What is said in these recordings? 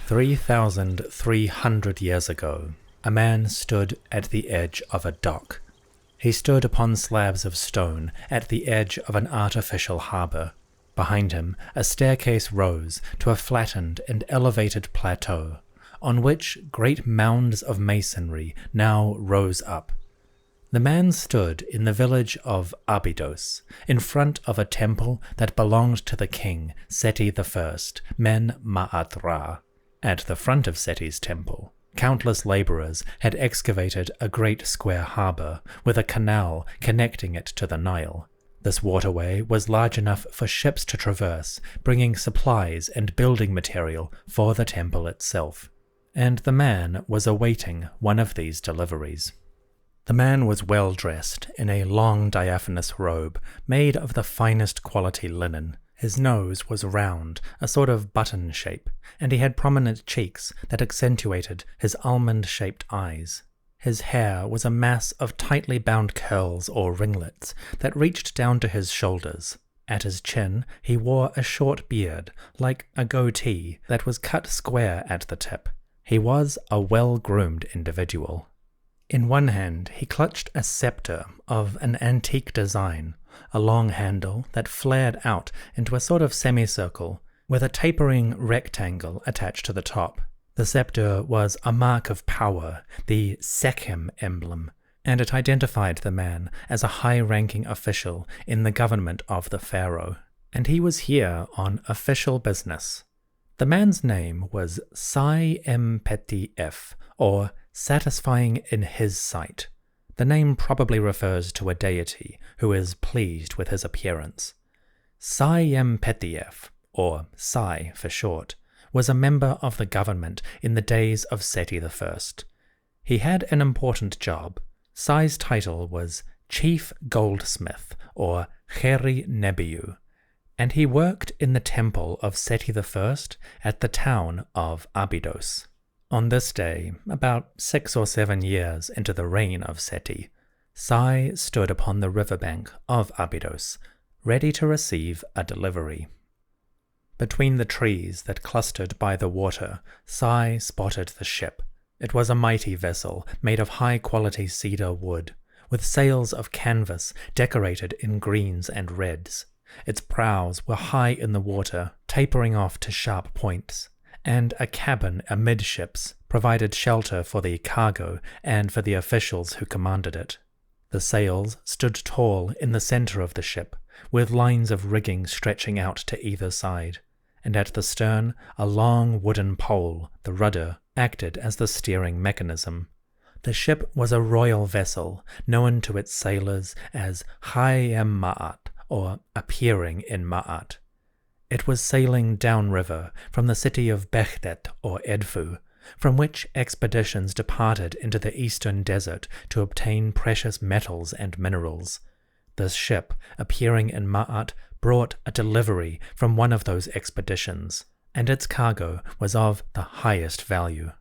3,300 years ago, a man stood at the edge of a dock. He stood upon slabs of stone at the edge of an artificial harbour. Behind him, a staircase rose to a flattened and elevated plateau, on which great mounds of masonry now rose up. The man stood in the village of Abydos, in front of a temple that belonged to the king, Sety I, Men Ma'at Ra. At the front of Seti's temple, countless labourers had excavated a great square harbour with a canal connecting it to the Nile. This waterway was large enough for ships to traverse, bringing supplies and building material for the temple itself. And the man was awaiting one of these deliveries. The man was well dressed in a long diaphanous robe made of the finest quality linen. His nose was round, a sort of button shape, and he had prominent cheeks that accentuated his almond-shaped eyes. His hair was a mass of tightly bound curls or ringlets that reached down to his shoulders. At his chin he wore a short beard, like a goatee, that was cut square at the tip. He was a well-groomed individual. In one hand he clutched a scepter of an antique design, a long handle that flared out into a sort of semicircle, with a tapering rectangle attached to the top. The scepter was a mark of power, the Sekhem emblem, and it identified the man as a high-ranking official in the government of the pharaoh. And he was here on official business. The man's name was Sety I, or satisfying in his sight. The name probably refers to a deity who is pleased with his appearance. Sety I, or Sai for short, was a member of the government in the days of Sety I. He had an important job. Sai's title was Chief Goldsmith, or Kheri Nebiu, and he worked in the temple of Sety I at the town of Abydos. On this day, about 6 or 7 years into the reign of Sety, Sai stood upon the riverbank of Abydos, ready to receive a delivery. Between the trees that clustered by the water, Sai spotted the ship. It was a mighty vessel made of high-quality cedar wood, with sails of canvas decorated in greens and reds. Its prows were high in the water, tapering off to sharp points, and a cabin amidships provided shelter for the cargo and for the officials who commanded it. The sails stood tall in the center of the ship, with lines of rigging stretching out to either side, and at the stern a long wooden pole, the rudder, acted as the steering mechanism. The ship was a royal vessel, known to its sailors as Chayem Ma'at, or appearing in Ma'at. It was sailing downriver from the city of Bechdet or Edfu, from which expeditions departed into the eastern desert to obtain precious metals and minerals. This ship, appearing in Ma'at, brought a delivery from one of those expeditions, and its cargo was of the highest value.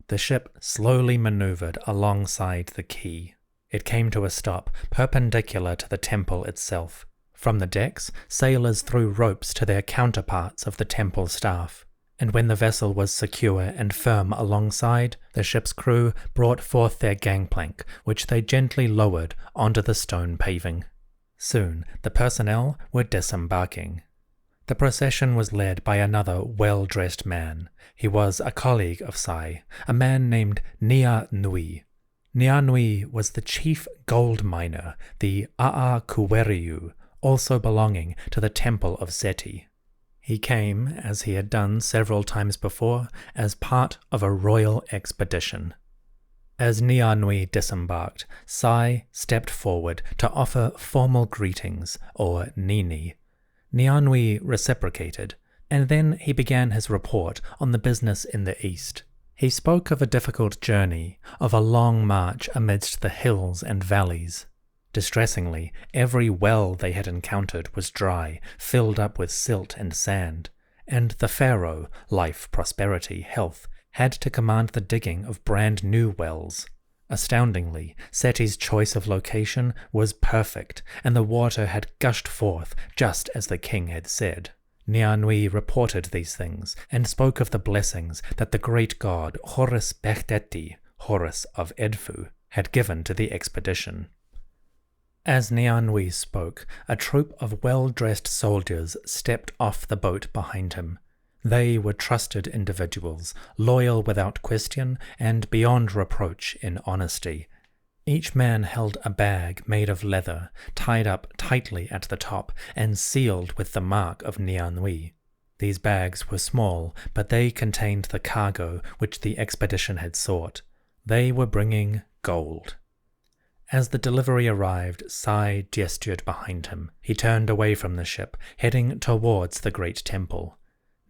The ship slowly maneuvered alongside the quay. It came to a stop perpendicular to the temple itself. From the decks, sailors threw ropes to their counterparts of the temple staff, and when the vessel was secure and firm alongside, the ship's crew brought forth their gangplank, which they gently lowered onto the stone paving. Soon the personnel were disembarking. The procession was led by another well-dressed man. He was a colleague of Sai, a man named Nia Nui. Nia Nui was the chief gold miner, the Aa Kuweriu, also belonging to the Temple of Sety. He came, as he had done several times before, as part of a royal expedition. As Nia Nui disembarked, Sai stepped forward to offer formal greetings, or nini. Nia Nui reciprocated, and then he began his report on the business in the east. He spoke of a difficult journey, of a long march amidst the hills and valleys. Distressingly, every well they had encountered was dry, filled up with silt and sand, and the pharaoh, life, prosperity, health, had to command the digging of brand new wells. Astoundingly, Seti's choice of location was perfect, and the water had gushed forth just as the king had said. Nianui reported these things and spoke of the blessings that the great god Horus Bechteti, Horus of Edfu, had given to the expedition. As Nianui spoke, a troop of well-dressed soldiers stepped off the boat behind him. They were trusted individuals, loyal without question and beyond reproach in honesty. Each man held a bag made of leather, tied up tightly at the top and sealed with the mark of Nianui. These bags were small, but they contained the cargo which the expedition had sought. They were bringing gold. As the delivery arrived, Sety gestured behind him. He turned away from the ship, heading towards the great temple.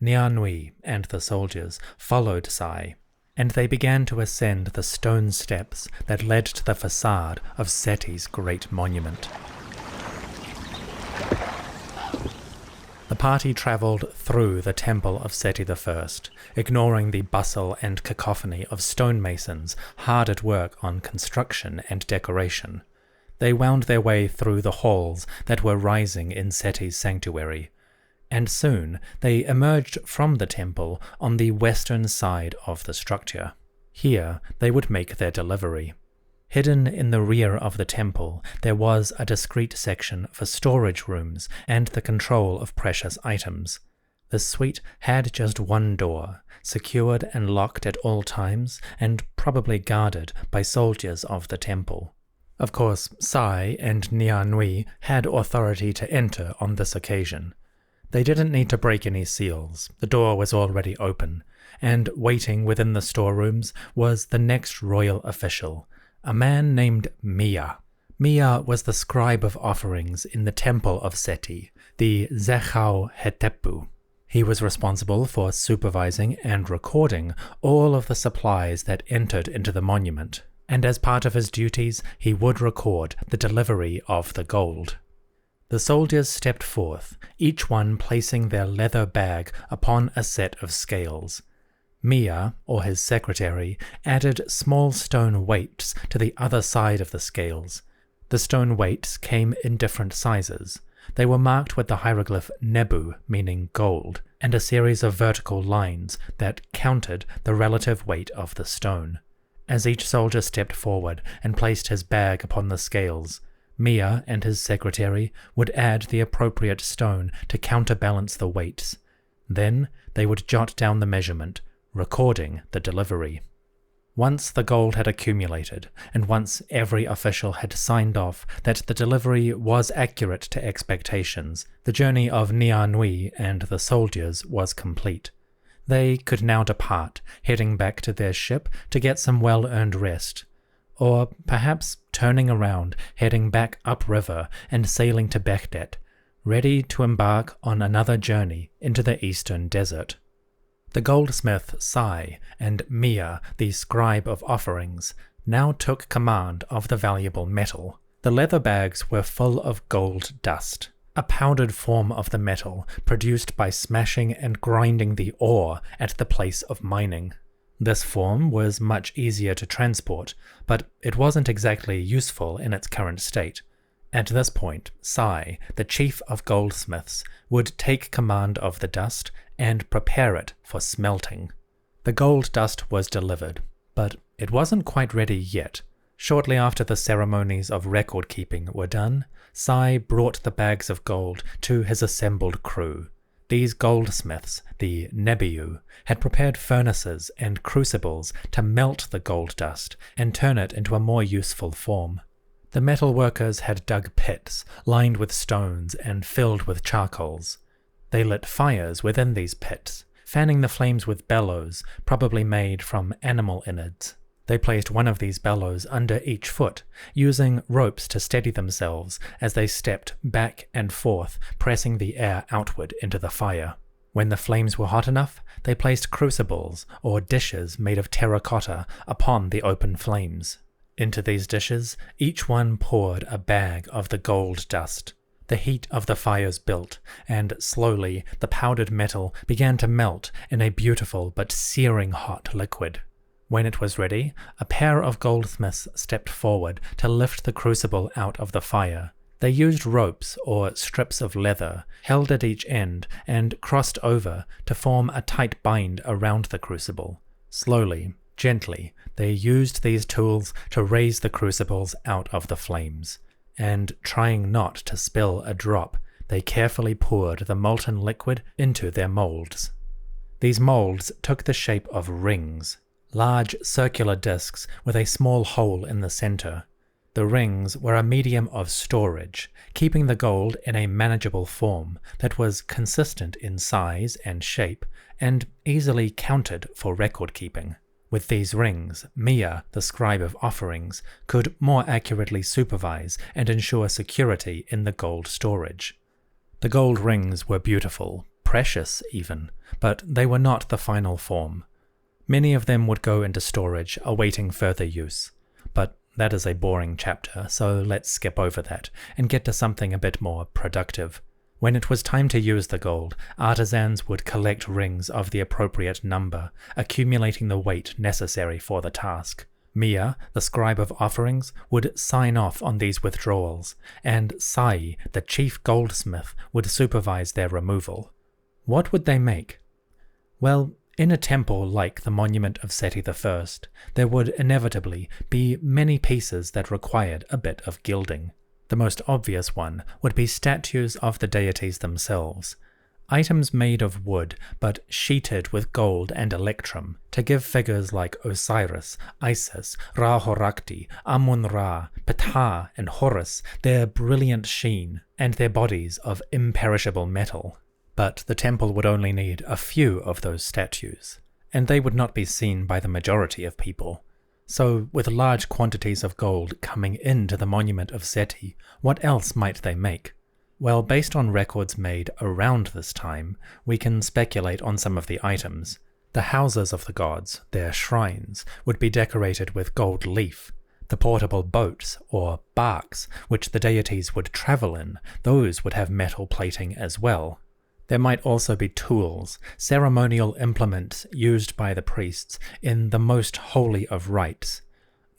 Nianui and the soldiers followed Sety, and they began to ascend the stone steps that led to the facade of Sety's great monument. The party travelled through the Temple of Sety I, ignoring the bustle and cacophony of stonemasons hard at work on construction and decoration. They wound their way through the halls that were rising in Sety's sanctuary, and soon they emerged from the temple on the western side of the structure. Here they would make their delivery. Hidden in the rear of the temple, there was a discreet section for storage rooms and the control of precious items. The suite had just one door, secured and locked at all times, and probably guarded by soldiers of the temple. Of course, Sety and Nianui had authority to enter on this occasion. They didn't need to break any seals, the door was already open, and waiting within the storerooms was the next royal official, a man named Mia. Mia was the scribe of offerings in the Temple of Sety, the Zechau Hetepu. He was responsible for supervising and recording all of the supplies that entered into the monument, and as part of his duties, he would record the delivery of the gold. The soldiers stepped forth, each one placing their leather bag upon a set of scales. Mia, or his secretary, added small stone weights to the other side of the scales. The stone weights came in different sizes. They were marked with the hieroglyph Nebu, meaning gold, and a series of vertical lines that counted the relative weight of the stone. As each soldier stepped forward and placed his bag upon the scales, Mia and his secretary would add the appropriate stone to counterbalance the weights. Then they would jot down the measurement, recording the delivery. Once the gold had accumulated, and once every official had signed off that the delivery was accurate to expectations, the journey of Nianui and the soldiers was complete. They could now depart, heading back to their ship to get some well-earned rest, or perhaps turning around, heading back upriver and sailing to Bechteti, ready to embark on another journey into the eastern desert. The goldsmith Sety and Mia, the scribe of offerings, now took command of the valuable metal. The leather bags were full of gold dust, a powdered form of the metal produced by smashing and grinding the ore at the place of mining. This form was much easier to transport, but it wasn't exactly useful in its current state. At this point, Sety, the chief of goldsmiths, would take command of the dust and prepare it for smelting. The gold dust was delivered, but it wasn't quite ready yet. Shortly after the ceremonies of record-keeping were done, Sety brought the bags of gold to his assembled crew. These goldsmiths, the Nebiu, had prepared furnaces and crucibles to melt the gold dust and turn it into a more useful form. The metal workers had dug pits, lined with stones and filled with charcoals. They lit fires within these pits, fanning the flames with bellows, probably made from animal innards. They placed one of these bellows under each foot, using ropes to steady themselves as they stepped back and forth, pressing the air outward into the fire. When the flames were hot enough, they placed crucibles, or dishes made of terracotta, upon the open flames. Into these dishes, each one poured a bag of the gold dust. The heat of the fires built, and slowly the powdered metal began to melt in a beautiful but searing hot liquid. When it was ready, a pair of goldsmiths stepped forward to lift the crucible out of the fire. They used ropes or strips of leather held at each end and crossed over to form a tight bind around the crucible. Slowly, gently, they used these tools to raise the crucibles out of the flames, and trying not to spill a drop, they carefully poured the molten liquid into their molds. These molds took the shape of rings, large circular discs with a small hole in the center. The rings were a medium of storage, keeping the gold in a manageable form that was consistent in size and shape, and easily counted for record-keeping. With these rings, Mia, the scribe of offerings, could more accurately supervise and ensure security in the gold storage. The gold rings were beautiful, precious even, but they were not the final form. Many of them would go into storage, awaiting further use. But that is a boring chapter, so let's skip over that and get to something a bit more productive. When it was time to use the gold, artisans would collect rings of the appropriate number, accumulating the weight necessary for the task. Mia, the scribe of offerings, would sign off on these withdrawals, and Sety, the chief goldsmith, would supervise their removal. What would they make? Well, in a temple like the monument of Sety I, there would inevitably be many pieces that required a bit of gilding. The most obvious one would be statues of the deities themselves, items made of wood but sheeted with gold and electrum to give figures like Osiris, Isis, Ra-Horakhti, Amun-Ra, Ptah, and Horus their brilliant sheen and their bodies of imperishable metal. But the temple would only need a few of those statues, and they would not be seen by the majority of people. So, with large quantities of gold coming into the monument of Sety, what else might they make? Well, based on records made around this time, we can speculate on some of the items. The houses of the gods, their shrines, would be decorated with gold leaf. The portable boats, or barks, which the deities would travel in, those would have metal plating as well. There might also be tools, ceremonial implements used by the priests in the most holy of rites.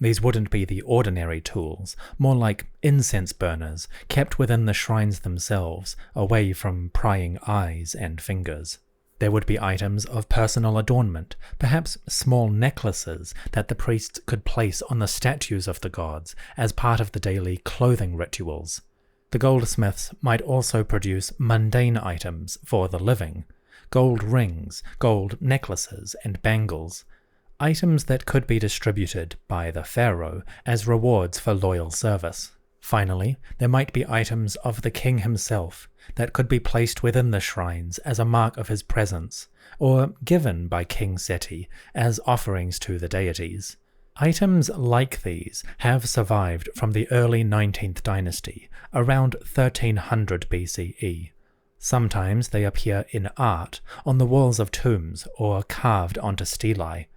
These wouldn't be the ordinary tools, more like incense burners, kept within the shrines themselves, away from prying eyes and fingers. There would be items of personal adornment, perhaps small necklaces that the priests could place on the statues of the gods as part of the daily clothing rituals. The goldsmiths might also produce mundane items for the living, gold rings, gold necklaces, and bangles, items that could be distributed by the pharaoh as rewards for loyal service. Finally, there might be items of the king himself that could be placed within the shrines as a mark of his presence, or given by King Sety as offerings to the deities. Items like these have survived from the early 19th dynasty, around 1300 BCE. Sometimes they appear in art on the walls of tombs or carved onto stelae,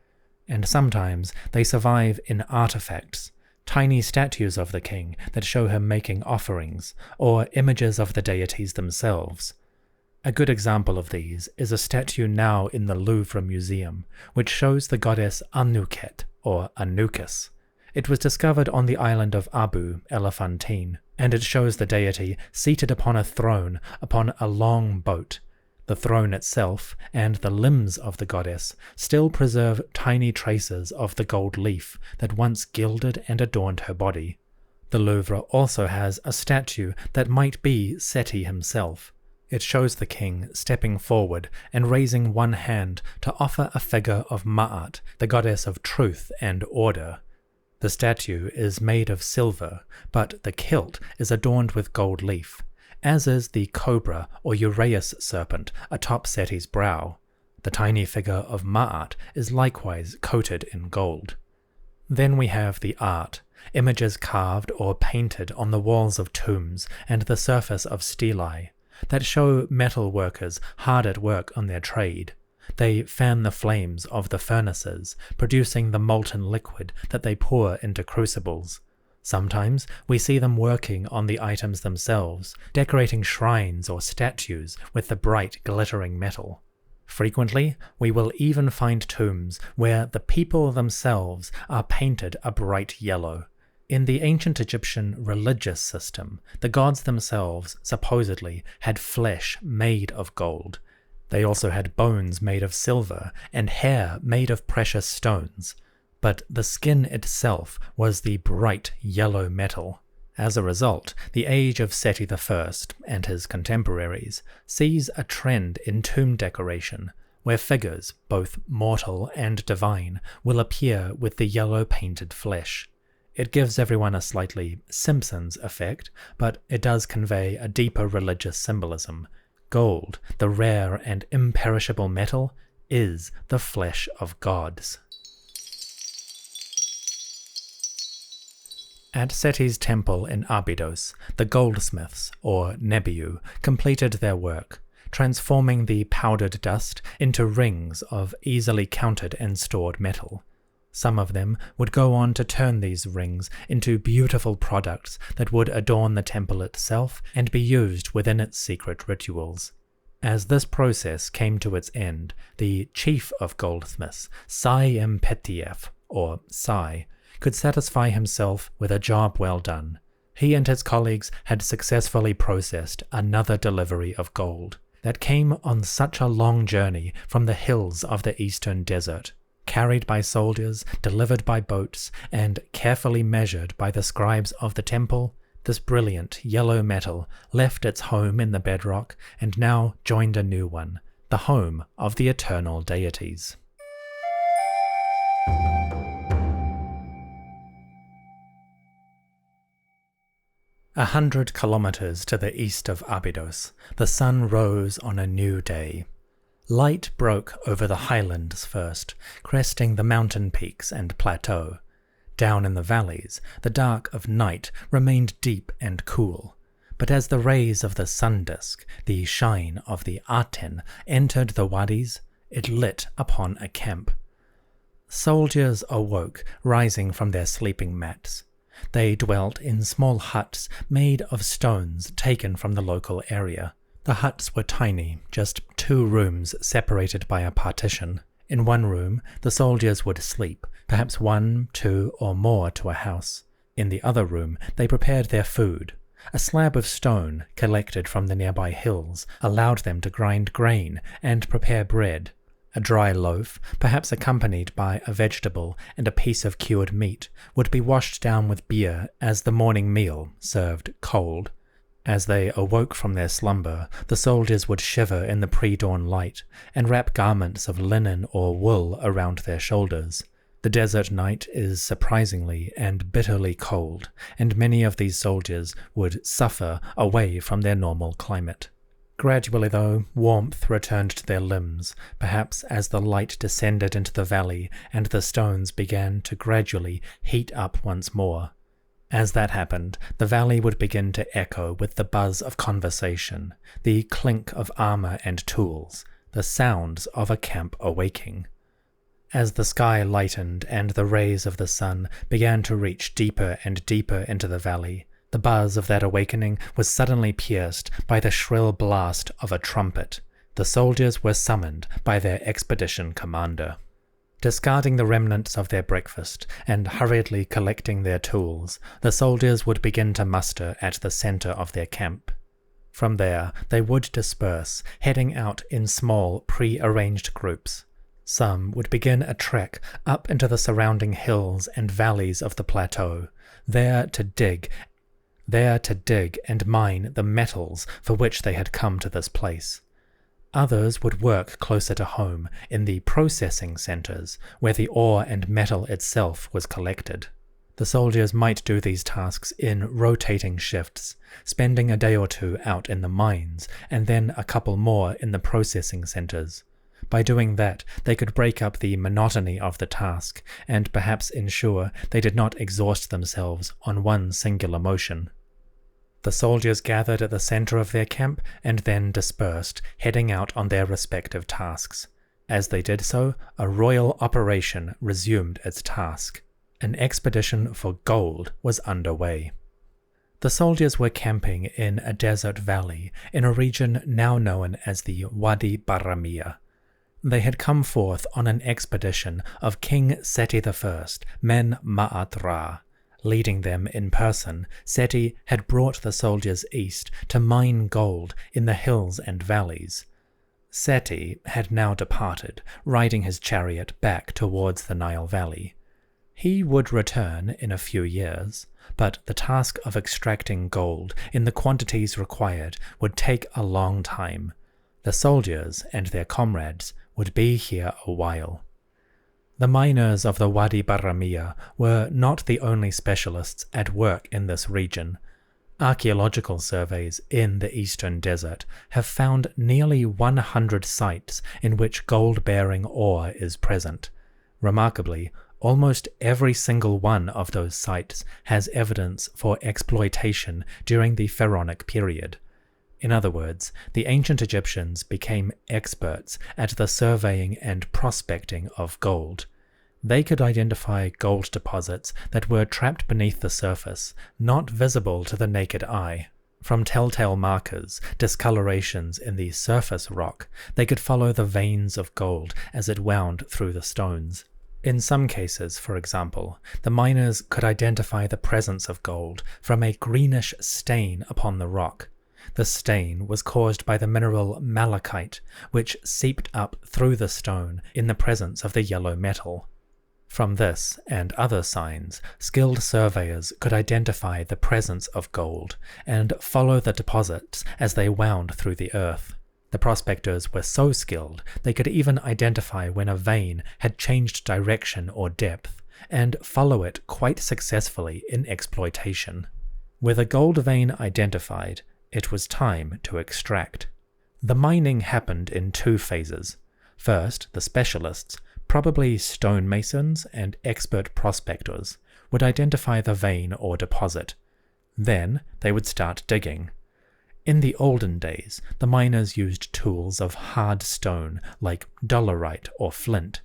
and sometimes they survive in artefacts, tiny statues of the king that show him making offerings, or images of the deities themselves. A good example of these is a statue now in the Louvre Museum, which shows the goddess Anuket, or Anubis. It was discovered on the island of Abu Elephantine, and it shows the deity seated upon a throne upon a long boat. The throne itself, and the limbs of the goddess, still preserve tiny traces of the gold leaf that once gilded and adorned her body. The Louvre also has a statue that might be Sety himself. It shows the king stepping forward and raising one hand to offer a figure of Ma'at, the goddess of truth and order. The statue is made of silver, but the kilt is adorned with gold leaf, as is the cobra or Uraeus serpent atop Sety's brow. The tiny figure of Ma'at is likewise coated in gold. Then we have the art, images carved or painted on the walls of tombs and the surface of stelae, that show metal workers hard at work on their trade. They fan the flames of the furnaces, producing the molten liquid that they pour into crucibles. Sometimes we see them working on the items themselves, decorating shrines or statues with the bright, glittering metal. Frequently, we will even find tombs where the people themselves are painted a bright yellow. In the ancient Egyptian religious system, the gods themselves supposedly had flesh made of gold. They also had bones made of silver and hair made of precious stones, but the skin itself was the bright yellow metal. As a result, the age of Sety I and his contemporaries sees a trend in tomb decoration, where figures, both mortal and divine, will appear with the yellow painted flesh. It gives everyone a slightly Simpsons effect, but it does convey a deeper religious symbolism. Gold, the rare and imperishable metal, is the flesh of gods. At Sety's temple in Abydos, the goldsmiths, or Nebiu, completed their work, transforming the powdered dust into rings of easily counted and stored metal. Some of them would go on to turn these rings into beautiful products that would adorn the temple itself and be used within its secret rituals. As this process came to its end, the chief of goldsmiths, Sety I, or Sety, could satisfy himself with a job well done. He and his colleagues had successfully processed another delivery of gold that came on such a long journey from the hills of the eastern desert, carried by soldiers, delivered by boats, and carefully measured by the scribes of the temple. This brilliant yellow metal left its home in the bedrock and now joined a new one, the home of the eternal deities. 100 kilometers to the east of Abydos, the sun rose on a new day. Light broke over the highlands first, cresting the mountain peaks and plateau. Down in the valleys, the dark of night remained deep and cool, but as the rays of the sun disk, the shine of the Aten, entered the wadis, it lit upon a camp. Soldiers awoke, rising from their sleeping mats. They dwelt in small huts made of stones taken from the local area. The huts were tiny, just 2 rooms separated by a partition. In one room, the soldiers would sleep, perhaps 1, 2, or more to a house. In the other room, they prepared their food. A slab of stone, collected from the nearby hills, allowed them to grind grain and prepare bread. A dry loaf, perhaps accompanied by a vegetable and a piece of cured meat, would be washed down with beer as the morning meal, served cold. As they awoke from their slumber, the soldiers would shiver in the pre-dawn light and wrap garments of linen or wool around their shoulders. The desert night is surprisingly and bitterly cold, and many of these soldiers would suffer away from their normal climate. Gradually, though, warmth returned to their limbs, perhaps as the light descended into the valley and the stones began to gradually heat up once more. As that happened, the valley would begin to echo with the buzz of conversation, the clink of armor and tools, the sounds of a camp awaking. As the sky lightened and the rays of the sun began to reach deeper and deeper into the valley, the buzz of that awakening was suddenly pierced by the shrill blast of a trumpet. The soldiers were summoned by their expedition commander. Discarding the remnants of their breakfast and hurriedly collecting their tools, the soldiers would begin to muster at the center of their camp. From there, they would disperse, heading out in small, pre-arranged groups. Some would begin a trek up into the surrounding hills and valleys of the plateau, there to dig and mine the metals for which they had come to this place. Others would work closer to home, in the processing centers, where the ore and metal itself was collected. The soldiers might do these tasks in rotating shifts, spending a day or 2 out in the mines, and then a couple more in the processing centers. By doing that, they could break up the monotony of the task, and perhaps ensure they did not exhaust themselves on one singular motion. The soldiers gathered at the center of their camp and then dispersed, heading out on their respective tasks. As they did so, a royal operation resumed its task. An expedition for gold was underway. The soldiers were camping in a desert valley in a region now known as the Wadi Baramiya. They had come forth on an expedition of King Sety I, Men Ma'at Ra, Leading them in person, Sety had brought the soldiers east to mine gold in the hills and valleys. Sety had now departed, riding his chariot back towards the Nile Valley. He would return in a few years, but the task of extracting gold in the quantities required would take a long time. The soldiers and their comrades would be here a while. The miners of the Wadi Barramia were not the only specialists at work in this region. Archaeological surveys in the eastern desert have found nearly 100 sites in which gold-bearing ore is present. Remarkably, almost every single one of those sites has evidence for exploitation during the Pharaonic period. In other words, the ancient Egyptians became experts at the surveying and prospecting of gold. They could identify gold deposits that were trapped beneath the surface, not visible to the naked eye. From telltale markers, discolorations in the surface rock, they could follow the veins of gold as it wound through the stones. In some cases, for example, the miners could identify the presence of gold from a greenish stain upon the rock. The stain was caused by the mineral malachite, which seeped up through the stone in the presence of the yellow metal. From this and other signs, skilled surveyors could identify the presence of gold and follow the deposits as they wound through the earth. The prospectors were so skilled they could even identify when a vein had changed direction or depth, and follow it quite successfully in exploitation. With a gold vein identified, it was time to extract. The mining happened in two phases. First, the specialists, probably stonemasons and expert prospectors, would identify the vein or deposit. Then they would start digging. In the olden days, the miners used tools of hard stone like dolerite or flint.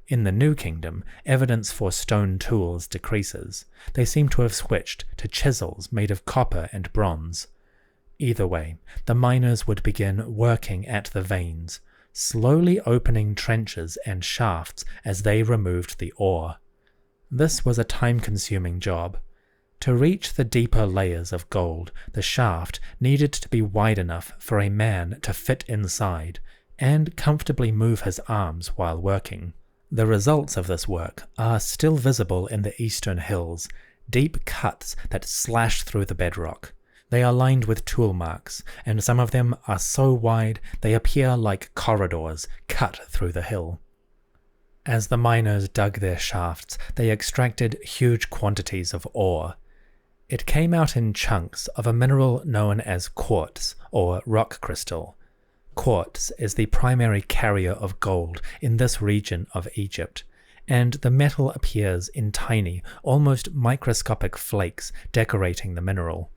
In the New Kingdom, evidence for stone tools decreases. They seem to have switched to chisels made of copper and bronze. Either way, the miners would begin working at the veins, slowly opening trenches and shafts as they removed the ore. This was a time-consuming job. To reach the deeper layers of gold, the shaft needed to be wide enough for a man to fit inside and comfortably move his arms while working. The results of this work are still visible in the eastern hills, deep cuts that slash through the bedrock. They are lined with tool marks, and some of them are so wide they appear like corridors cut through the hill. As the miners dug their shafts, they extracted huge quantities of ore. It came out in chunks of a mineral known as quartz, or rock crystal. Quartz is the primary carrier of gold in this region of Egypt, and the metal appears in tiny, almost microscopic flakes decorating the mineral.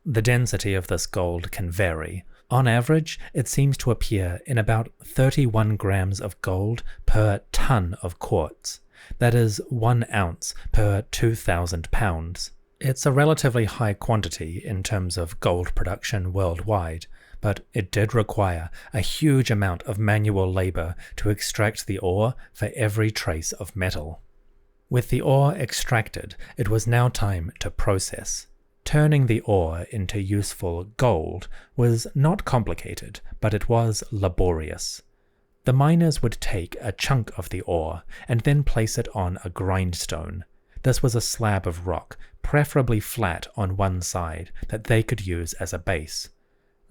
The density of this gold can vary. On average, it seems to appear in about 31 grams of gold per ton of quartz. That is 1 ounce per 2,000 pounds. It's a relatively high quantity in terms of gold production worldwide, but it did require a huge amount of manual labor to extract the ore for every trace of metal. With the ore extracted, it was now time to process. Turning the ore into useful gold was not complicated, but it was laborious. The miners would take a chunk of the ore and then place it on a grindstone. This was a slab of rock, preferably flat on one side, that they could use as a base.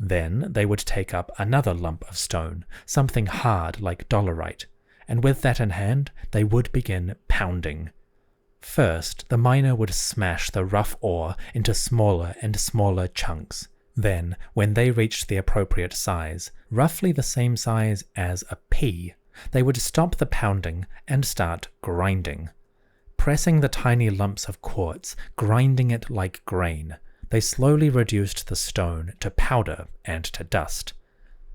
Then they would take up another lump of stone, something hard like dolerite, and with that in hand, they would begin pounding. First, the miner would smash the rough ore into smaller and smaller chunks. Then, when they reached the appropriate size, roughly the same size as a pea, they would stop the pounding and start grinding. Pressing the tiny lumps of quartz, grinding it like grain, they slowly reduced the stone to powder and to dust.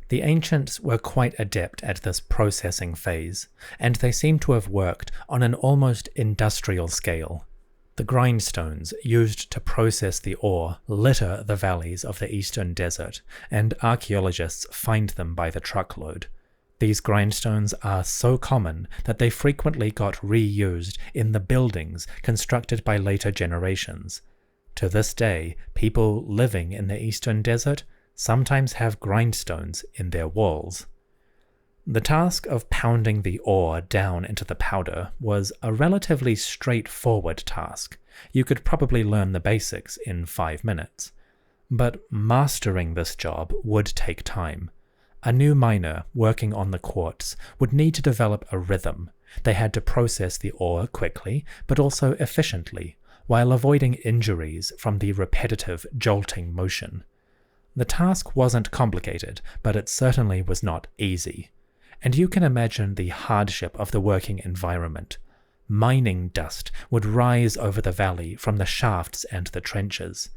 The ancients were quite adept at this processing phase, and they seem to have worked on an almost industrial scale. The grindstones used to process the ore litter the valleys of the eastern desert, and archaeologists find them by the truckload. These grindstones are so common that they frequently got reused in the buildings constructed by later generations. To this day, people living in the Eastern Desert sometimes have grindstones in their walls. The task of pounding the ore down into the powder was a relatively straightforward task. You could probably learn the basics in 5 minutes. But mastering this job would take time. A new miner working on the quartz would need to develop a rhythm. They had to process the ore quickly, but also efficiently, while avoiding injuries from the repetitive, jolting motion. The task wasn't complicated, but it certainly was not easy. And you can imagine the hardship of the working environment. Mining dust would rise over the valley from the shafts and the trenches,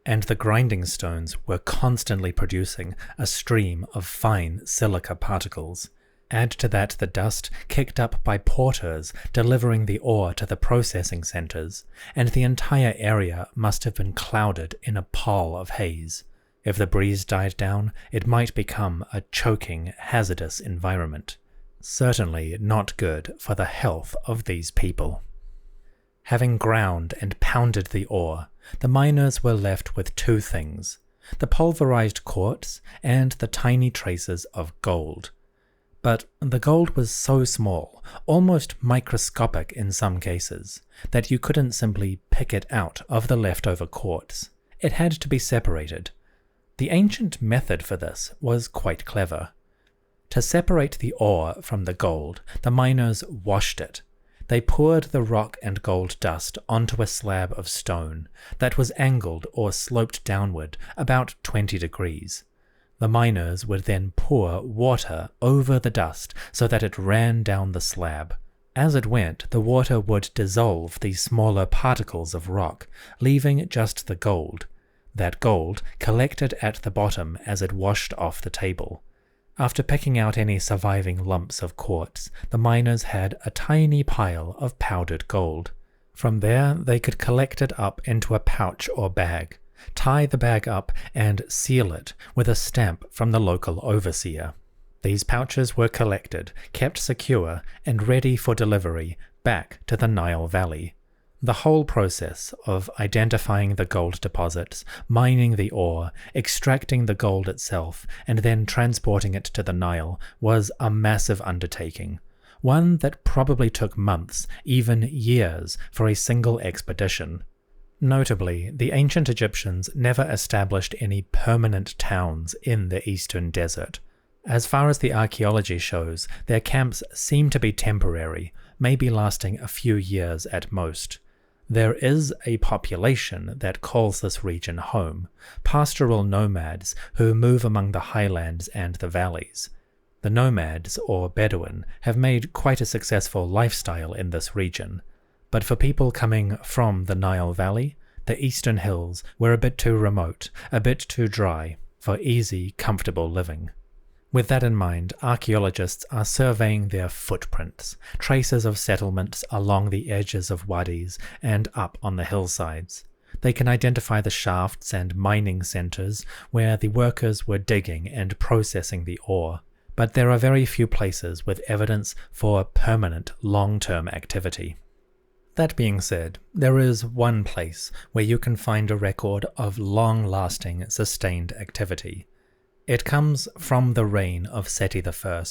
and the grinding stones were constantly producing a stream of fine silica particles. Add to that the dust kicked up by porters delivering the ore to the processing centers, and the entire area must have been clouded in a pall of haze. If the breeze died down, it might become a choking, hazardous environment. Certainly not good for the health of these people. Having ground and pounded the ore, the miners were left with 2 things: the pulverized quartz and the tiny traces of gold. But the gold was so small, almost microscopic in some cases, that you couldn't simply pick it out of the leftover quartz. It had to be separated. The ancient method for this was quite clever. To separate the ore from the gold, the miners washed it. They poured the rock and gold dust onto a slab of stone that was angled or sloped downward about 20 degrees. The miners would then pour water over the dust so that it ran down the slab. As it went, the water would dissolve the smaller particles of rock, leaving just the gold. That gold collected at the bottom as it washed off the table. After picking out any surviving lumps of quartz, the miners had a tiny pile of powdered gold. From there, they could collect it up into a pouch or bag, tie the bag up, and seal it with a stamp from the local overseer. These pouches were collected, kept secure, and ready for delivery back to the Nile Valley. The whole process of identifying the gold deposits, mining the ore, extracting the gold itself, and then transporting it to the Nile was a massive undertaking, one that probably took months, even years, for a single expedition. Notably, the ancient Egyptians never established any permanent towns in the Eastern Desert. As far as the archaeology shows, their camps seem to be temporary, maybe lasting a few years at most. There is a population that calls this region home, pastoral nomads who move among the highlands and the valleys. The nomads, or Bedouin, have made quite a successful lifestyle in this region, but for people coming from the Nile Valley, the eastern hills were a bit too remote, a bit too dry, for easy, comfortable living. With that in mind, archaeologists are surveying their footprints, traces of settlements along the edges of wadis and up on the hillsides. They can identify the shafts and mining centers where the workers were digging and processing the ore, but there are very few places with evidence for permanent, long-term activity. That being said, there is one place where you can find a record of long-lasting, sustained activity. It comes from the reign of Sety I,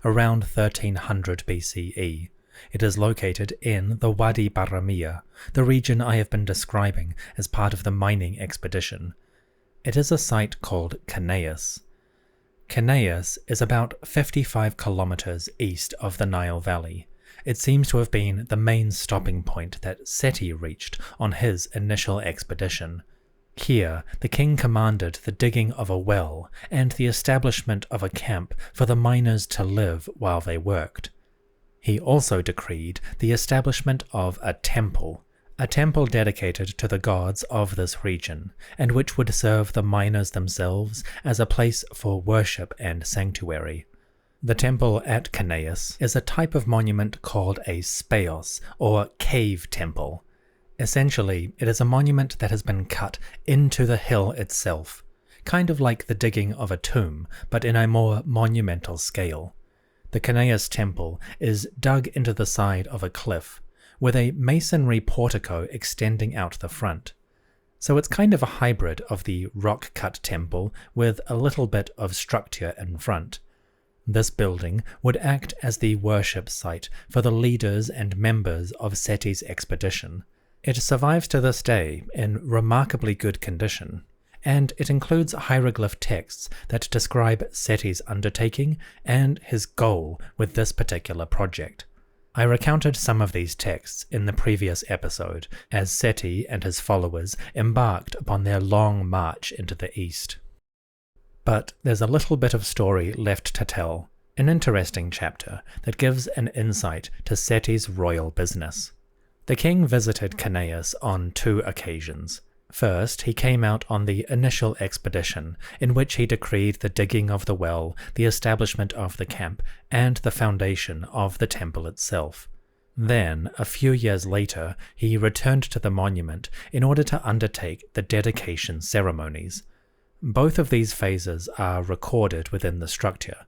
around 1300 BCE. It is located in the Wadi Baramiya, the region I have been describing as part of the mining expedition. It is a site called Knaus. Knaus is about 55 kilometers east of the Nile Valley. It seems to have been the main stopping point that Sety reached on his initial expedition. Here, the king commanded the digging of a well and the establishment of a camp for the miners to live while they worked. He also decreed the establishment of a temple dedicated to the gods of this region, and which would serve the miners themselves as a place for worship and sanctuary. The temple at Knaus is a type of monument called a speos, or cave temple. Essentially, it is a monument that has been cut into the hill itself, kind of like the digging of a tomb, but in a more monumental scale. The Kanaeus temple is dug into the side of a cliff, with a masonry portico extending out the front. So it's kind of a hybrid of the rock-cut temple with a little bit of structure in front. This building would act as the worship site for the leaders and members of Sety's expedition. It survives to this day in remarkably good condition, and it includes hieroglyph texts that describe Sety's undertaking and his goal with this particular project. I recounted some of these texts in the previous episode, as Sety and his followers embarked upon their long march into the east. But there's a little bit of story left to tell, an interesting chapter that gives an insight to Sety's royal business. The king visited Kanaeus on 2 occasions. First, he came out on the initial expedition, in which he decreed the digging of the well, the establishment of the camp, and the foundation of the temple itself. Then, a few years later, he returned to the monument in order to undertake the dedication ceremonies. Both of these phases are recorded within the structure,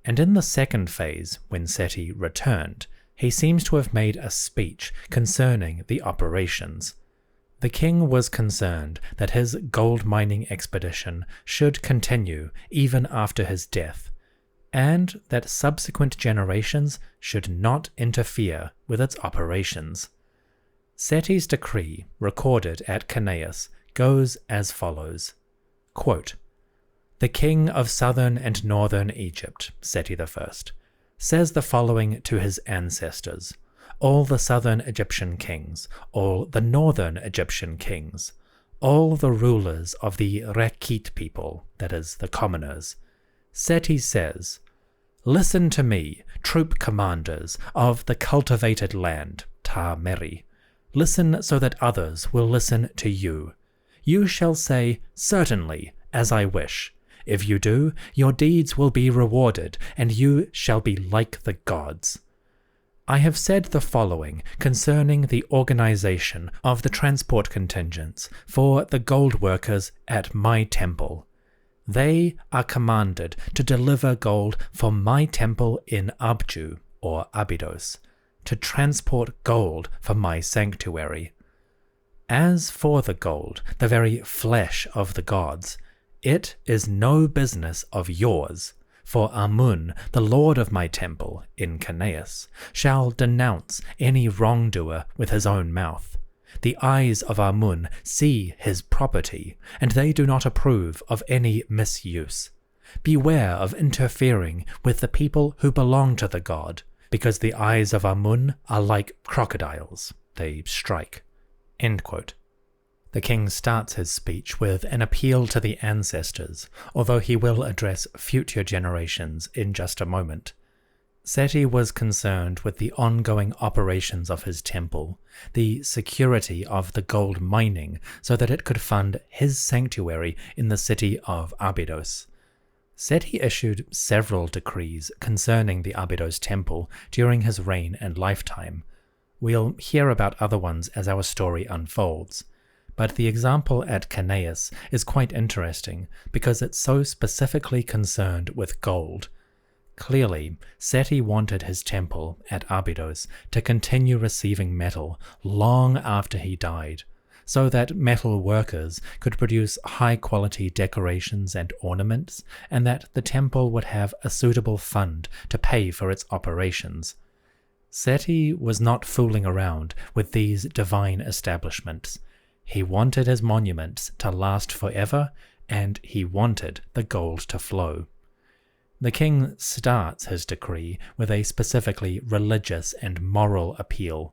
and in the second phase, when Sety returned, he seems to have made a speech concerning the operations. The king was concerned that his gold mining expedition should continue even after his death, and that subsequent generations should not interfere with its operations. Sety's decree, recorded at Kanaeus, goes as follows. Quote, "The king of southern and northern Egypt, Sety I, says the following to his ancestors, all the southern Egyptian kings, all the northern Egyptian kings, all the rulers of the Rekit people, that is, the commoners. Sety says, listen to me, troop commanders of the cultivated land, Ta Meri. Listen so that others will listen to you. You shall say, certainly, as I wish. If you do, your deeds will be rewarded, and you shall be like the gods. I have said the following concerning the organization of the transport contingents for the gold workers at my temple. They are commanded to deliver gold for my temple in Abju, or Abydos, to transport gold for my sanctuary. As for the gold, the very flesh of the gods, it is no business of yours, for Amun, the lord of my temple, in Kanaeus, shall denounce any wrongdoer with his own mouth. The eyes of Amun see his property, and they do not approve of any misuse. Beware of interfering with the people who belong to the god, because the eyes of Amun are like crocodiles. They strike." End quote. The king starts his speech with an appeal to the ancestors, although he will address future generations in just a moment. Sety was concerned with the ongoing operations of his temple, the security of the gold mining so that it could fund his sanctuary in the city of Abydos. Sety issued several decrees concerning the Abydos temple during his reign and lifetime. We'll hear about other ones as our story unfolds. But the example at Kanaeus is quite interesting because it's so specifically concerned with gold. Clearly, Sety wanted his temple at Abydos to continue receiving metal long after he died, so that metal workers could produce high-quality decorations and ornaments, and that the temple would have a suitable fund to pay for its operations. Sety was not fooling around with these divine establishments. He wanted his monuments to last forever, and he wanted the gold to flow. The king starts his decree with a specifically religious and moral appeal,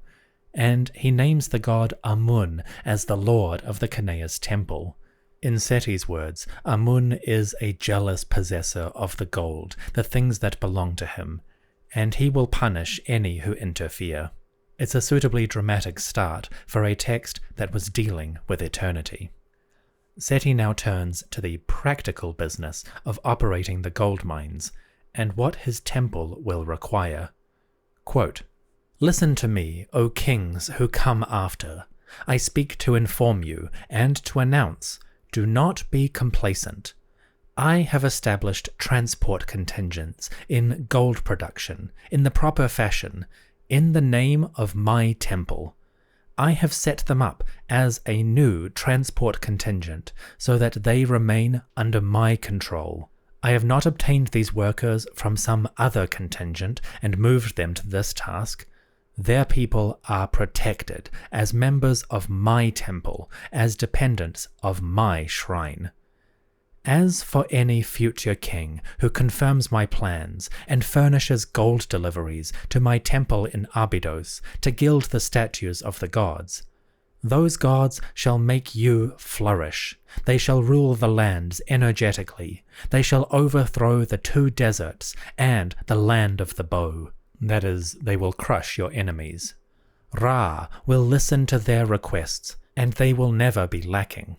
and he names the god Amun as the lord of the Kanaeus temple. In Sety's words, Amun is a jealous possessor of the gold, the things that belong to him, and he will punish any who interfere. It's a suitably dramatic start for a text that was dealing with eternity. Sety now turns to the practical business of operating the gold mines, and what his temple will require. Quote, "Listen to me, O kings who come after. I speak to inform you and to announce, do not be complacent. I have established transport contingents in gold production, in the proper fashion, in the name of my temple. I have set them up as a new transport contingent so that they remain under my control. I have not obtained these workers from some other contingent and moved them to this task. Their people are protected as members of my temple, as dependents of my shrine. As for any future king who confirms my plans and furnishes gold deliveries to my temple in Abydos to gild the statues of the gods, those gods shall make you flourish. They shall rule the lands energetically. They shall overthrow the 2 deserts and the land of the bow. That is, they will crush your enemies. Ra will listen to their requests, and they will never be lacking.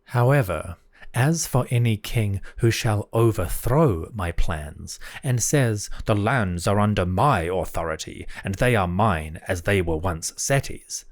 However, as for any king who shall overthrow my plans, and says, the lands are under my authority, and they are mine as they were once Sety's,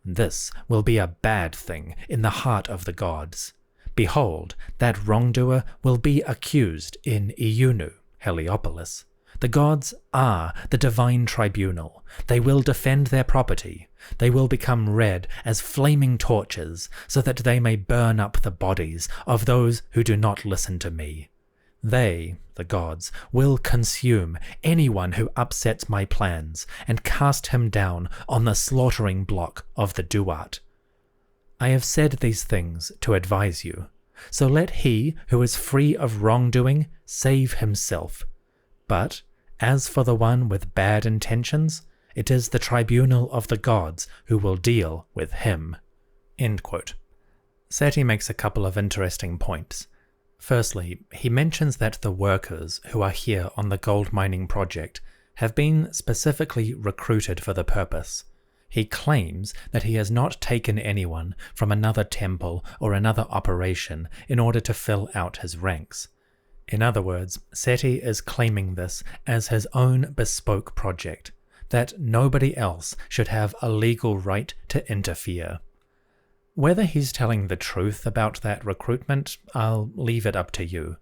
this will be a bad thing in the heart of the gods. Behold, that wrongdoer will be accused in Iunu, Heliopolis. The gods are the divine tribunal. They will defend their property. They will become red as flaming torches, so that they may burn up the bodies of those who do not listen to me. They, the gods, will consume anyone who upsets my plans and cast him down on the slaughtering block of the Duat. I have said these things to advise you, so let he who is free of wrongdoing save himself. But as for the one with bad intentions, it is the tribunal of the gods who will deal with him." End quote. Sety makes a couple of interesting points. Firstly, he mentions that the workers who are here on the gold mining project have been specifically recruited for the purpose. He claims that he has not taken anyone from another temple or another operation in order to fill out his ranks. In other words, Sety is claiming this as his own bespoke project, that nobody else should have a legal right to interfere. Whether he's telling the truth about that recruitment, I'll leave it up to you.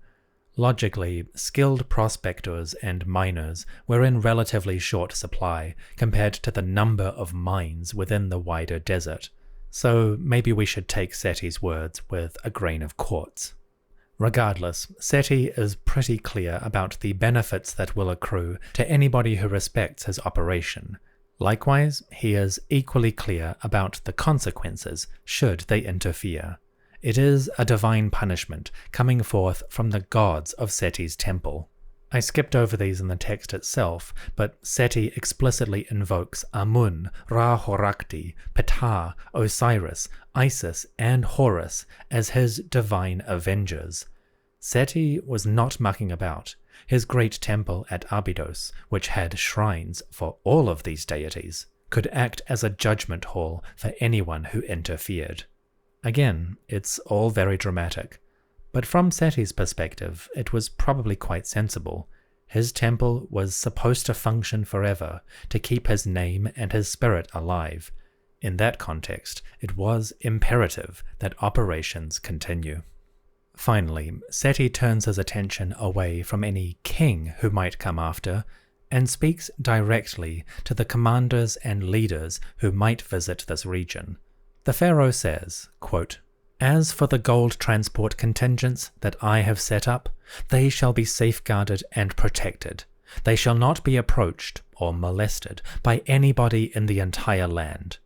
Logically, skilled prospectors and miners were in relatively short supply compared to the number of mines within the wider desert, so maybe we should take Sety's words with a grain of quartz. Regardless, Sety is pretty clear about the benefits that will accrue to anybody who respects his operation. Likewise, he is equally clear about the consequences should they interfere. It is a divine punishment coming forth from the gods of Sety's temple. I skipped over these in the text itself, but Sety explicitly invokes Amun, Ra-Horakti, Ptah, Osiris, Isis, and Horus as his divine avengers. Sety was not mucking about. His great temple at Abydos, which had shrines for all of these deities, could act as a judgment hall for anyone who interfered. Again, it's all very dramatic, but from Sety's perspective, it was probably quite sensible. His temple was supposed to function forever, to keep his name and his spirit alive. In that context, it was imperative that operations continue. Finally, Sety turns his attention away from any king who might come after, and speaks directly to the commanders and leaders who might visit this region. The pharaoh says, quote, "As for the gold transport contingents that I have set up, they shall be safeguarded and protected. They shall not be approached or molested by anybody in the entire land.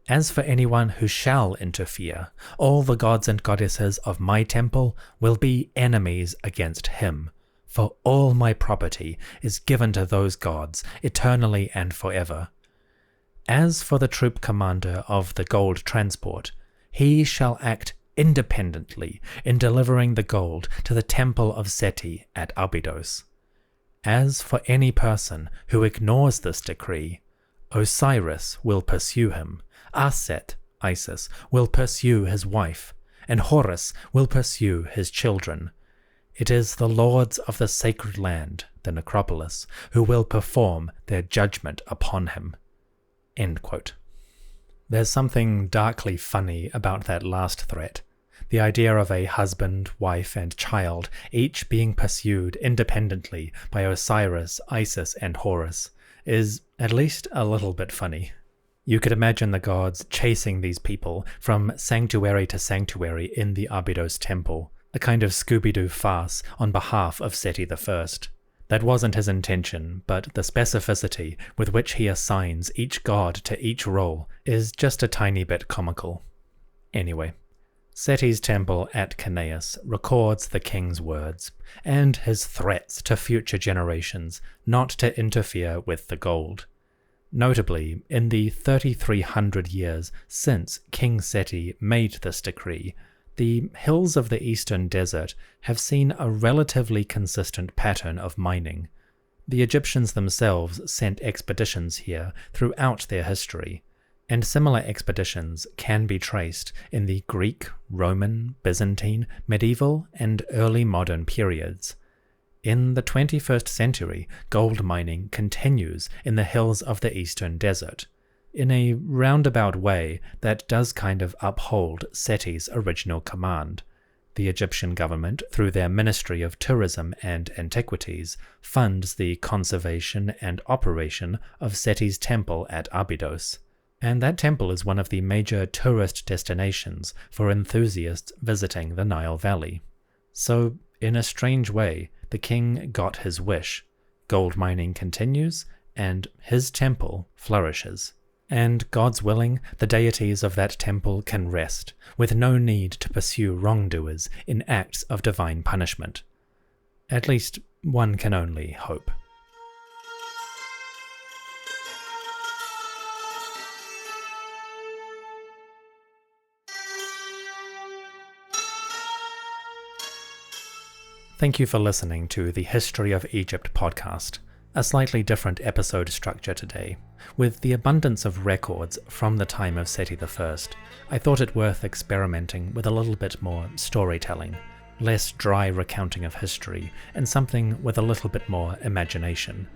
As for anyone who shall interfere, all the gods and goddesses of my temple will be enemies against him, for all my property is given to those gods eternally and forever. As for the troop commander of the gold transport, he shall act independently in delivering the gold to the temple of Sety at Abydos. As for any person who ignores this decree, Osiris will pursue him, Aset, Isis, will pursue his wife, and Horus will pursue his children. It is the lords of the sacred land, the necropolis, who will perform their judgment upon him." End quote. There's something darkly funny about that last threat. The idea of a husband, wife, and child, each being pursued independently by Osiris, Isis, and Horus, is at least a little bit funny. You could imagine the gods chasing these people from sanctuary to sanctuary in the Abydos temple, a kind of Scooby-Doo farce on behalf of Sety I. That wasn't his intention, but the specificity with which he assigns each god to each role is just a tiny bit comical. Anyway, Sety's temple at Kanaus records the king's words, and his threats to future generations not to interfere with the gold. Notably, in the 3,300 years since King Sety made this decree, the hills of the eastern desert have seen a relatively consistent pattern of mining. The Egyptians themselves sent expeditions here throughout their history, and similar expeditions can be traced in the Greek, Roman, Byzantine, medieval, and early modern periods. In the 21st century, gold mining continues in the hills of the eastern desert, in a roundabout way that does kind of uphold Sety's original command. The Egyptian government, through their Ministry of Tourism and Antiquities, funds the conservation and operation of Sety's temple at Abydos, and that temple is one of the major tourist destinations for enthusiasts visiting the Nile Valley. So, in a strange way, the king got his wish. Gold mining continues, and his temple flourishes. And, God's willing, the deities of that temple can rest, with no need to pursue wrongdoers in acts of divine punishment. At least, one can only hope. Thank you for listening to the History of Egypt podcast, a slightly different episode structure today. With the abundance of records from the time of Sety I, I thought it worth experimenting with a little bit more storytelling, less dry recounting of history, and something with a little bit more imagination.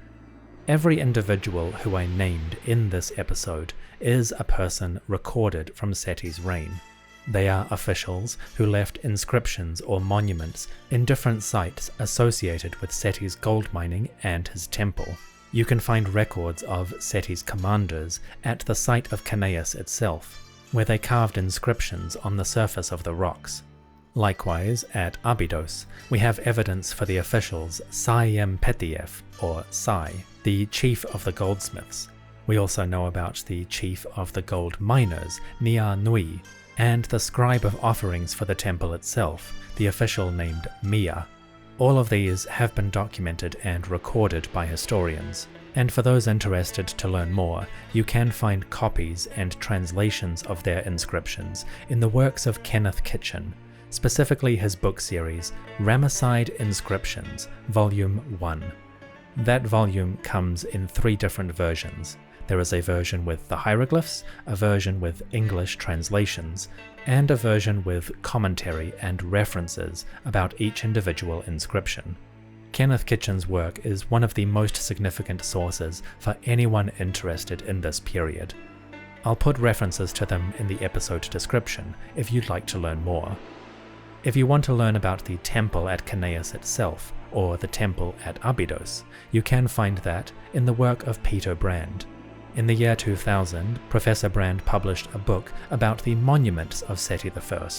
Every individual who I named in this episode is a person recorded from Sety's reign. They are officials who left inscriptions or monuments in different sites associated with Sety's gold mining and his temple. You can find records of Sety's commanders at the site of Kanaus itself, where they carved inscriptions on the surface of the rocks. Likewise, at Abydos, we have evidence for the officials Sety I, or Sety, the chief of the goldsmiths. We also know about the chief of the gold miners, Nui, and the scribe of offerings for the temple itself, the official named Mia. All of these have been documented and recorded by historians, and for those interested to learn more, you can find copies and translations of their inscriptions in the works of Kenneth Kitchen, specifically his book series, Ramesside Inscriptions, Volume 1. That volume comes in 3 different versions. There is a version with the hieroglyphs, a version with English translations, and a version with commentary and references about each individual inscription. Kenneth Kitchen's work is one of the most significant sources for anyone interested in this period. I'll put references to them in the episode description if you'd like to learn more. If you want to learn about the temple at Kanaus itself, or the temple at Abydos, you can find that in the work of Peter Brand. In the year 2000, Professor Brand published a book about the monuments of Sety I,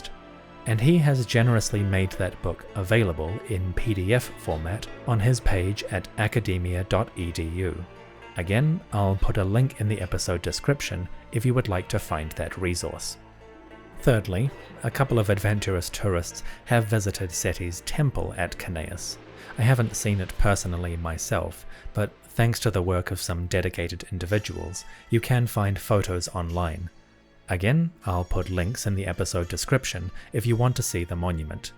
and he has generously made that book available in PDF format on his page at academia.edu. Again, I'll put a link in the episode description if you would like to find that resource. Thirdly, a couple of adventurous tourists have visited Sety's temple at Kanaus. I haven't seen it personally myself, but thanks to the work of some dedicated individuals, you can find photos online. Again, I'll put links in the episode description if you want to see the monument.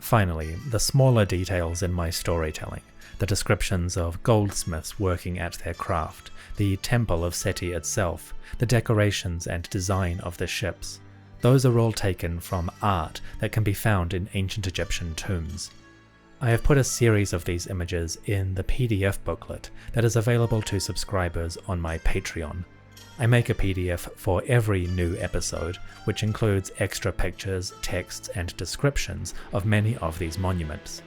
Finally, the smaller details in my storytelling, the descriptions of goldsmiths working at their craft, the temple of Sety itself, the decorations and design of the ships, those are all taken from art that can be found in ancient Egyptian tombs. I have put a series of these images in the PDF booklet that is available to subscribers on my Patreon. I make a PDF for every new episode, which includes extra pictures, texts, and descriptions of many of these monuments.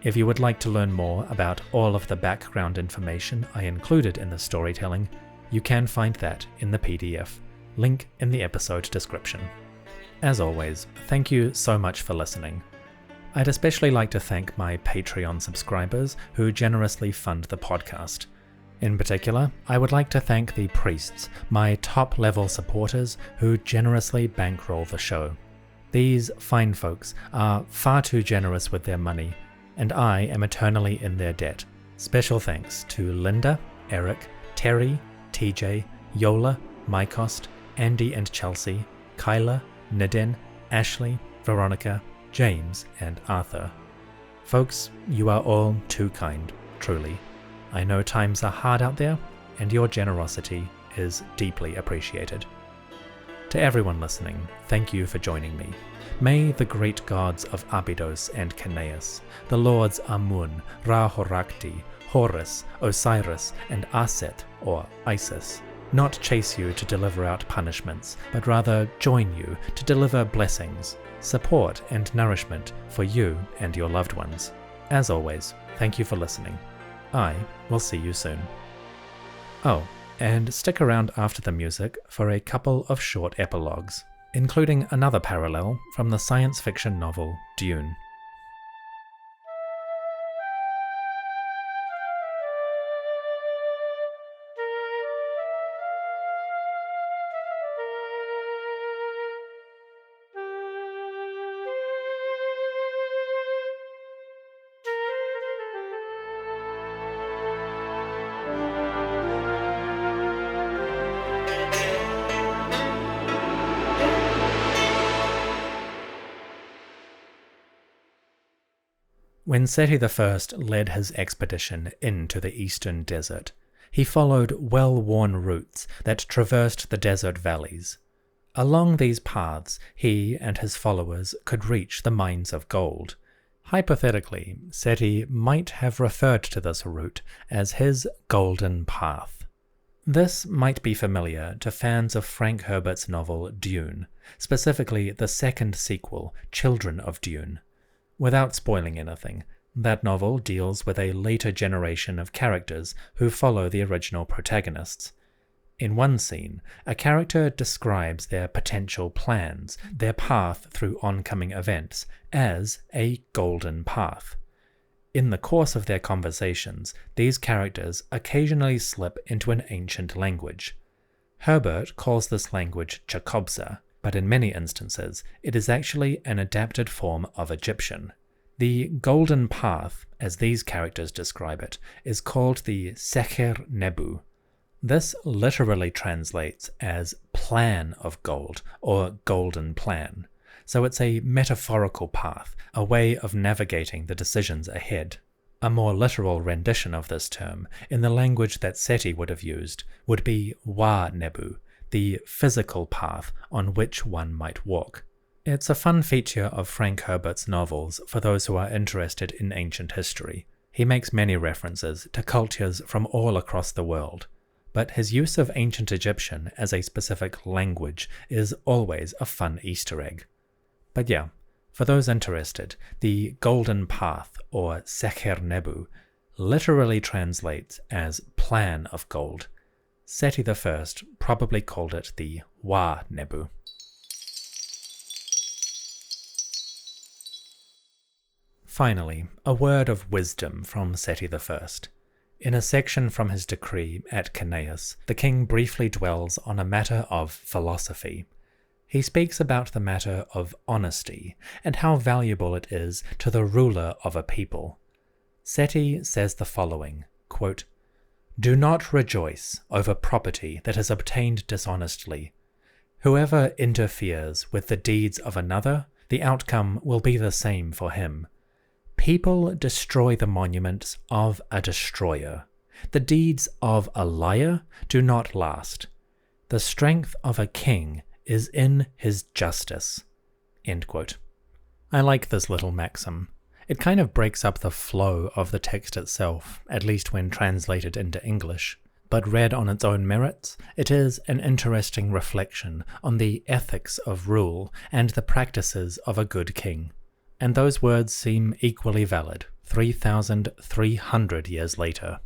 If you would like to learn more about all of the background information I included in the storytelling, you can find that in the PDF. Link in the episode description. As always, thank you so much for listening. I'd especially like to thank my Patreon subscribers who generously fund the podcast. In particular, I would like to thank the priests, my top-level supporters who generously bankroll the show. These fine folks are far too generous with their money, and I am eternally in their debt. Special thanks to Linda, Eric, Terry, TJ, Yola, Mycost, Andy and Chelsea, Kyla, Nidin, Ashley, Veronica, James, and Arthur. Folks, you are all too kind, truly. I know times are hard out there, and your generosity is deeply appreciated. To everyone listening, thank you for joining me. May the great gods of Abydos and Ceneus, the lords Amun, Ra-Horakhti, Horus, Osiris, and Aset, or Isis, not chase you to deliver out punishments, but rather join you to deliver blessings, support, and nourishment for you and your loved ones. As always, thank you for listening. I will see you soon. Oh, and stick around after the music for a couple of short epilogues, including another parallel from the science fiction novel Dune. When Sety I led his expedition into the eastern desert, he followed well-worn routes that traversed the desert valleys. Along these paths, he and his followers could reach the mines of gold. Hypothetically, Sety might have referred to this route as his Golden Path. This might be familiar to fans of Frank Herbert's novel Dune, specifically the second sequel, Children of Dune. Without spoiling anything, that novel deals with a later generation of characters who follow the original protagonists. In one scene, a character describes their potential plans, their path through oncoming events, as a golden path. In the course of their conversations, these characters occasionally slip into an ancient language. Herbert calls this language Chakobsa, but in many instances, it is actually an adapted form of Egyptian. The Golden Path, as these characters describe it, is called the Secher Nebu. This literally translates as plan of gold, or golden plan. So it's a metaphorical path, a way of navigating the decisions ahead. A more literal rendition of this term, in the language that Sety would have used, would be Wa Nebu, the physical path on which one might walk. It's a fun feature of Frank Herbert's novels for those who are interested in ancient history. He makes many references to cultures from all across the world, but his use of ancient Egyptian as a specific language is always a fun Easter egg. But yeah, for those interested, the Golden Path, or Secher Nebu, literally translates as plan of gold. Sety I probably called it the Wa Nebu. Finally, a word of wisdom from Sety I. In a section from his decree at Ceneus, the king briefly dwells on a matter of philosophy. He speaks about the matter of honesty and how valuable it is to the ruler of a people. Sety says the following, quote, "Do not rejoice over property that is obtained dishonestly. Whoever interferes with the deeds of another, the outcome will be the same for him. People destroy the monuments of a destroyer. The deeds of a liar do not last. The strength of a king is in his justice." End quote. I like this little maxim. It kind of breaks up the flow of the text itself, at least when translated into English. but read on its own merits, it is an interesting reflection on the ethics of rule and the practices of a good king. And those words seem equally valid 3,300 years later.